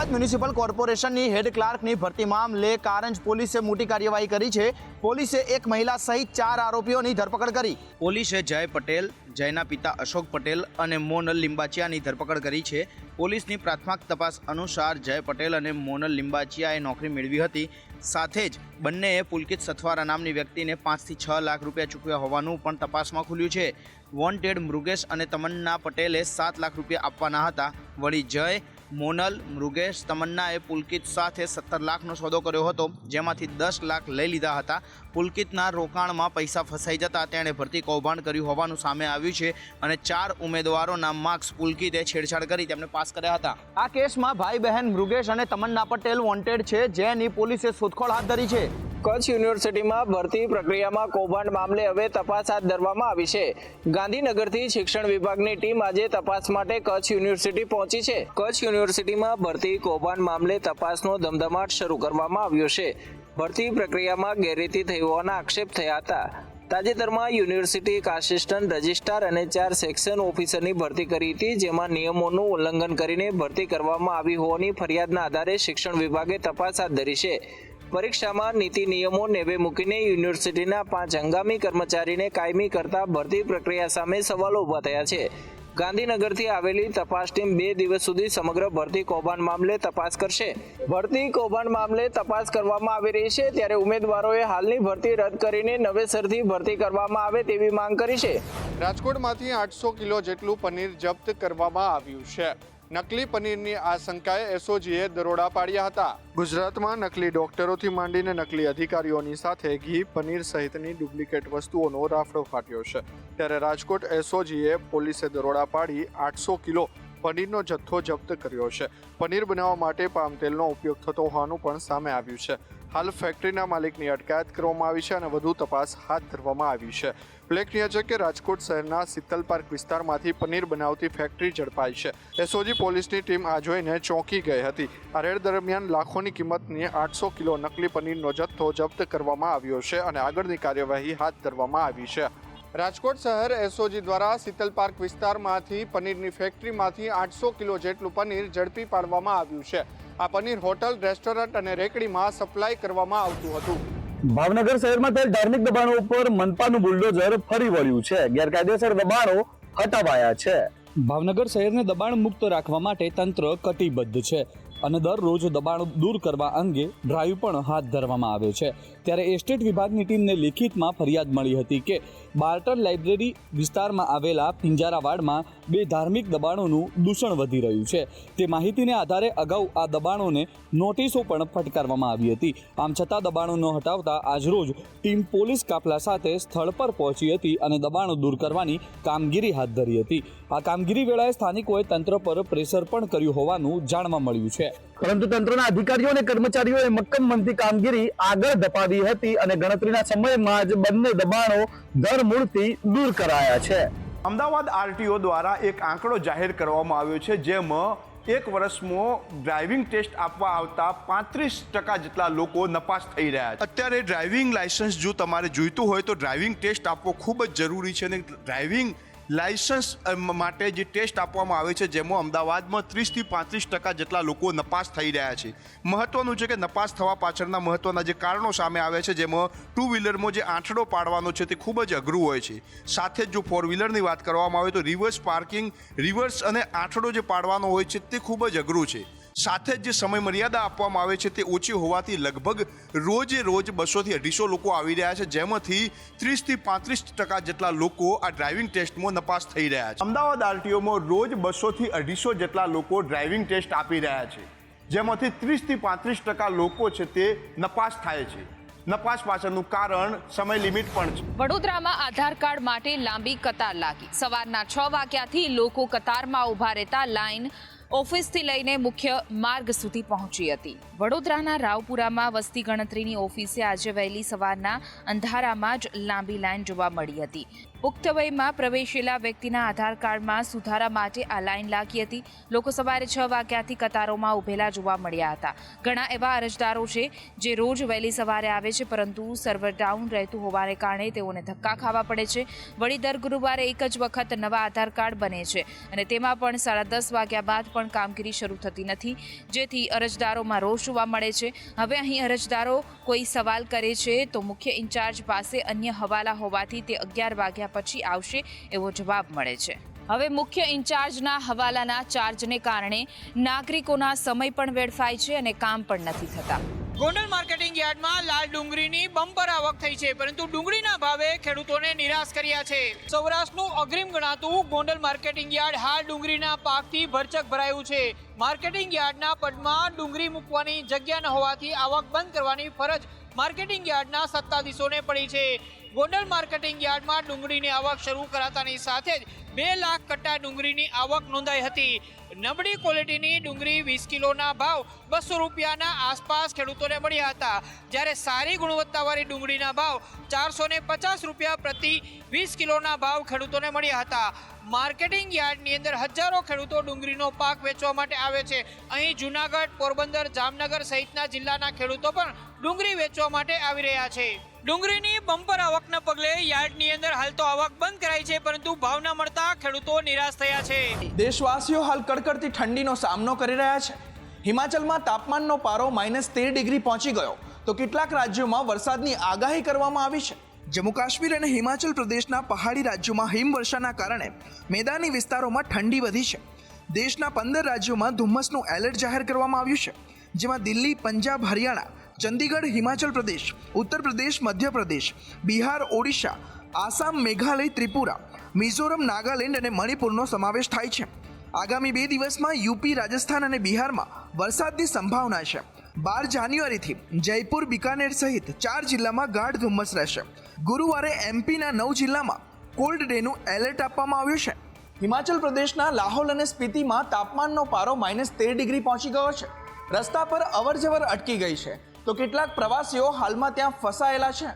Ahmedabad municipal કોર્પોરેશનની હેડ ક્લાર્કની ભરતી મામલે કારંજ પોલીસે મોટી કાર્યવાહી કરી છે। પોલીસે એક મહિલા સહિત 4 આરોપીઓની ધરપકડ કરી। પોલીસે જય પટેલ, જયના પિતા અશોક પટેલ અને મોનલ લિંબાચિયાની ધરપકડ કરી છે। પોલીસની પ્રાથમિક તપાસ અનુસાર જય પટેલ અને મોનલ લિંબાચિયાએ નોકરી મેળવી હતી। સાથે જ બંનેએ પુલકિત સથવારા નામની વ્યક્તિને 5 થી 6 લાખ રૂપિયા ચૂકવ્યા હોવાનું પણ તપાસમાં ખુલ્યું છે। વોન્ટેડ મૃગેશ અને તમન્ના પટેલે 7 લાખ રૂપિયા આપવાના હતા। વળી જય, મોનલ, મૃગેશ, તમન્નાએ પુલકિત સાથે 17 લાખનો સોદો કર્યો હતો, જેમાંથી 10 લાખ લઈ લીધા હતા। પુલકિતના રોકાણમાં પૈસા ફસાઈ જતા તેણે ભરતી કૌભાંડ કર્યું હોવાનું સામે આવ્યું છે અને 4 ઉમેદવારોના માર્ક્સ પુલકિતે છેડછાડ કરી તેમને પાસ કર્યા હતા। આ કેસમાં ભાઈ બહેન મૃગેશ અને તમન્ના પટેલ વોન્ટેડ છે, જેની પોલીસે શોધખોળ હાથ ધરી છે। કચ્છ યુનિવર્સિટીમાં ભરતી પ્રક્રિયામાં કૌભાંડ મામલે હવે તપાસ હાથ ધરવામાં આવી છે। ગાંધીનગરથી શિક્ષણ વિભાગની ટીમ આજે તપાસ માટે કચ્છ યુનિવર્સિટી પહોંચી છે। કચ્છ યુનિવર્સિટીમાં ભરતી કૌભાંડ મામલે તપાસનો ધમધમાટ શરૂ કરવામાં આવ્યો છે। ભરતી પ્રક્રિયામાં ગેરરીતિ થઈ હોવાના આક્ષેપ થયા હતા। તાજેતરમાં યુનિવર્સિટી એક આસિસ્ટન્ટ રજિસ્ટ્રાર અને 4 સેક્શન ઓફિસરની ભરતી કરી હતી, જેમાં નિયમોનું ઉલ્લંઘન કરીને ભરતી કરવામાં આવી હોવાની ફરિયાદના આધારે શિક્ષણ વિભાગે તપાસ હાથ ધરી છે। પરીક્ષામાં નીતિ નિયમો નેવે મૂકીને યુનિવર્સિટીના 5 હંગામી કર્મચારીને કાયમી કરતા ભરતી પ્રક્રિયા સામે સવાલો ઊભા થયા છે। ગાંધીનગરથી આવેલી તપાસ ટીમ 2 દિવસ સુધી સમગ્ર ભરતી કૌભાંડ મામલે તપાસ કરશે। ભરતી કૌભાંડ મામલે તપાસ કરવામાં આવી રહી છે, ત્યારે ઉમેદવારોએ હાલની ભરતી રદ કરીને નવેસરથી ભરતી કરવામાં આવે તેવી માંગ કરી છે। રાજકોટમાંથી 800 કિલો જેટલું પનીર જપ્ત કરવામાં આવ્યું છે। નકલી પનીરની આશંકાએ એસઓજીએ દરોડા પાડ્યા હતા। ગુજરાતમાં નકલી ડોક્ટરોથી માંડીને નકલી અધિકારીઓની સાથે ઘી, પનીર સહિતની ડુપ્લિકેટ વસ્તુઓનો રાફડો ફાટ્યો છે। ત્યારે રાજકોટ એસઓજીએ પોલીસે દરોડા પાડી 800 કિલો પનીરનો જથ્થો જપ્ત કર્યો છે। પનીર બનાવવા માટે પામ તેલનો ઉપયોગ થતો હોવાનું પણ સામે આવ્યું છે। હાલ ફેક્ટરીના માલિકની અટકાયત કરવામાં આવી છે અને વધુ તપાસ હાથ ધરવામાં આવી છે। ઉલ્લેખનીય છે કે રાજકોટ શહેરના શીતલ પાર્ક વિસ્તારમાંથી પનીર બનાવતી ફેક્ટરી ઝડપાઈ છે। એસઓજી પોલીસની ટીમ આ જોઈને ચોંકી ગઈ હતી। આ રેડ દરમિયાન લાખોની કિંમતની 800 કિલો નકલી પનીરનો જથ્થો જપ્ત કરવામાં આવ્યો છે અને આગળની કાર્યવાહી હાથ ધરવામાં આવી છે। રાજકોટ શહેર એસઓજી દ્વારા શીતલ પાર્ક વિસ્તારમાંથી પનીરની ફેક્ટરીમાંથી 800 કિલો જેટલું પનીર ઝડપી પાડવામાં આવ્યું છે। આ પનીર હોટલ, રેસ્ટોરન્ટ અને રેકડીમાં સપ્લાય કરવામાં આવતું હતું। ભાવનગર શહેરમાં થયેલ ધાર્મિક દબાણો ઉપર મનપાનું બુલડોઝર ફરી વળ્યું છે। ગેરકાયદેસર દબાણો હટાવાયા છે। ભાવનગર શહેરને દબાણ મુક્ત રાખવા માટે તંત્ર કટિબદ્ધ છે અને દરરોજ દબાણો દૂર કરવા અંગે ડ્રાઈવ પણ હાથ ધરવામાં આવે છે। ત્યારે એસ્ટેટ વિભાગની ટીમને લેખિતમાં ફરિયાદ મળી હતી કે બાર્ટર લાઇબ્રેરી વિસ્તારમાં આવેલા પિંજારાવાડમાં 2 ધાર્મિક દબાણોનું દૂષણ વધી રહ્યું છે। તે માહિતીને આધારે અગાઉ આ દબાણોને નોટિસો પણ ફટકારવામાં આવી હતી। આમ છતાં દબાણો ન હટાવતા આજરોજ ટીમ પોલીસ કાફલા સાથે સ્થળ પર પહોંચી હતી અને દબાણો દૂર કરવાની કામગીરી હાથ ધરી હતી। આ કામગીરી વેળાએ સ્થાનિકોએ તંત્ર પર પ્રેશર પણ કર્યું હોવાનું જાણવા મળ્યું છે, પરંતુ તંત્રના અધિકારીઓ અને કર્મચારીઓએ મક્કમ મનથી કામગીરી આગળ ધપાવી હતી અને ગણતરીના સમયમાં જ બંને દબાણો ધરમૂળથી દૂર કરાયા છે। અમદાવાદ આરટીઓ દ્વારા એક આંકડો જાહેર કરવામાં આવ્યો છે, જેમાં 1 વર્ષમાં ડ્રાઇવિંગ ટેસ્ટ આપવા આવતા 35% જેટલા લોકો નપાસ થઈ રહ્યા છે। અત્યારે ડ્રાઇવિંગ લાયસન્સ જો તમારે જોઈતું હોય તો ડ્રાઇવિંગ ટેસ્ટ આપવો ખૂબ જ જરૂરી છે અને ડ્રાઇવિંગ લાયસન્સ માટે જે ટેસ્ટ આપવામાં આવે છે, જેમાં અમદાવાદમાં 30 થી 35% જેટલા લોકો નપાસ થઈ રહ્યા છે। મહત્વનું છે કે નપાસ થવા પાછળના મહત્વના જે કારણો સામે આવ્યા છે, જેમાં 2 વ્હીલરમાં જે આંઠડો પાડવાનો છે તે ખૂબ જ અઘરું હોય છે। સાથે જ જો 4 વ્હીલરની વાત કરવામાં આવે તો રિવર્સ પાર્કિંગ, રિવર્સ અને આંઠડો જે પાડવાનો હોય છે તે ખૂબ જ અઘરું છે। સાથે જ જે સમય મર્યાદા આપવામાં આવે છે તે ઓછી હોવાથી લગભગ રોજે રોજ 200 થી 250 લોકો આવી રહ્યા છે, જેમાંથી 30 થી 35% જેટલા લોકો આ ડ્રાઇવિંગ ટેસ્ટમાં નપાસ થઈ રહ્યા છે। અમદાવાદ આરટીઓમાં રોજ 200 થી 250 જેટલા લોકો ડ્રાઇવિંગ ટેસ્ટ આપી રહ્યા છે, જેમાંથી 30 થી 35% લોકો છે તે નપાસ થાય છે। નપાસ પાછળનું કારણ સમય લિમિટ પણ છે। વડોદરામાં આધાર કાર્ડ માટે લાંબી કતાર લાગી। સવારના 6 વાગ્યાથી લોકો કતારમાં ઊભા રહેતા લાઈન ઓફિસથી લઈને મુખ્ય માર્ગ સુધી પહોંચી હતી। વડોદરાના રાવપુરામાં વસ્તી ગણતરીની ઓફિસે આજે વહેલી સવારના અંધારામાં જ લાંબી લાઈન જોવા મળી હતી। પુખ્ત વયમાં પ્રવેશેલા વ્યક્તિના આધાર કાર્ડમાં સુધારા માટે આ લાઈન લાગી હતી. લોકો સવારે 6 વાગ્યાથી કતારોમાં ઊભેલા જોવા મળ્યા હતા. ઘણા એવા અરજદારો છે જે રોજ વહેલી સવારે આવે છે, પરંતુ સર્વર ડાઉન રહેતું હોવાને કારણે તેઓને ધક્કા ખાવા પડે છે. વળી દર ગુરુવારે એક જ વખત નવા આધાર કાર્ડ બને છે અને તેમાં પણ 10:30 વાગ્યા બાદ પણ કામગીરી શરૂ થતી નથી, જેથી અરજદારોમાં રોષ જોવા મળે છે. હવે અહીં અરજદારો કોઈ સવાલ કરે છે તો મુખ્ય ઇન્ચાર્જ પાસે અન્ય હવાલા હોવાથી તે 11 વાગ્યા પછી આવશે એવો જવાબ મળે છે. હવે મુખ્ય ઇન્ચાર્જના હવાલાના ચાર્જને કારણે નાગરિકોના સમય પણ વેડફાય છે અને કામ પણ નથી થતા. ગોંડલ માર્કેટિંગ યાર્ડમાં લાલ ડુંગળીની બમ્પર આવક થઈ છે, પરંતુ ડુંગળીના ભાવે ખેડૂતોને નિરાશ કર્યા છે. સૌરાષ્ટ્રનું અગ્રીમ ગણાતું ગોંડલ માર્કેટિંગ યાર્ડ હાલ ડુંગળીના પાકથી ભરચક ભરાયું છે. માર્કેટિંગ યાર્ડના પડમાં ડુંગળી મૂકવાની જગ્યા ન હોવાથી આવક બંધ કરવાની ફરજ માર્કેટિંગ યાર્ડના સત્તાધીશોને પડી છે. ગોંડલ માર્કેટિંગ યાર્ડમાં ડુંગળીની આવક શરૂ કરાતાની સાથે જ 2 લાખ કટ્ટા ડુંગળીની આવક નોંધાઈ હતી. નબળી ક્વોલિટીની ડુંગળી 20 કિલોના ભાવ 200 રૂપિયાના આસપાસ ખેડૂતોને મળ્યા હતા, જ્યારે સારી ગુણવત્તાવાળી ડુંગળીના ભાવ 450 રૂપિયા પ્રતિ 20 કિલોના ભાવ ખેડૂતોને મળ્યા હતા. માર્કેટિંગ યાર્ડની અંદર હજારો ખેડૂતો ડુંગળીનો પાક વેચવા માટે આવે છે. અહીં જૂનાગઢ, પોરબંદર, જામનગર સહિતના જિલ્લાના ખેડૂતો પણ ડુંગળી વેચવા માટે આવી રહ્યા છે. ડુંગળીની બમ્પર આવકના પગલે યાર્ડની અંદર હાલ તો આવક બંધ કરાઈ છે, પરંતુ ભાવ ન મળતા ખેડૂતો નિરાશ થયા છે. દેશવાસીઓ હાલ કડકડતી ઠંડીનો સામનો કરી રહ્યા છે. હિમાચલમાં તાપમાનનો પારો -13 ડિગ્રી પહોંચી ગયો, તો કેટલાક રાજ્યોમાં વરસાદની આગાહી કરવામાં આવી છે. જમ્મુ કાશ્મીર અને હિમાચલ પ્રદેશના પહાડી રાજ્યોમાં હિમવર્ષાના કારણે મેદાની વિસ્તારોમાં ઠંડી વધી છે. દેશના 15 રાજ્યોમાં ધુમ્મસનું એલર્ટ જાહેર કરવામાં આવ્યું છે, જેમાં દિલ્હી, પંજાબ, હરિયાણા, ચંદીગઢ, હિમાચલ પ્રદેશ, ઉત્તર પ્રદેશ, મધ્યપ્રદેશ, બિહાર, ઓડિશા, આસામ, મેઘાલય, ત્રિપુરા, મિઝોરમ, નાગાલેન્ડ અને મણિપુરનો સમાવેશ થાય છે. આગામી 2 દિવસમાં યુપી, રાજસ્થાન અને બિહારમાં વરસાદની સંભાવના છે. 12 જાન્યુઆરીથી જયપુર, બિકાનેર સહિત 4 જિલ્લામાં ગાઢ ધુમ્મસ રહેશે. ગુરુવારે એમપીના 9 જિલ્લામાં કોલ્ડ ડેનું એલર્ટ આપવામાં આવ્યું છે. હિમાચલ પ્રદેશના લાહોલ અને સ્પીતિમાં તાપમાનનો પારો -13 ડિગ્રી પહોંચી ગયો છે. રસ્તા પર અવરજવર અટકી ગઈ છે, તો કેટલાક પ્રવાસીઓ હાલમાં ત્યાં ફસાયેલા છે.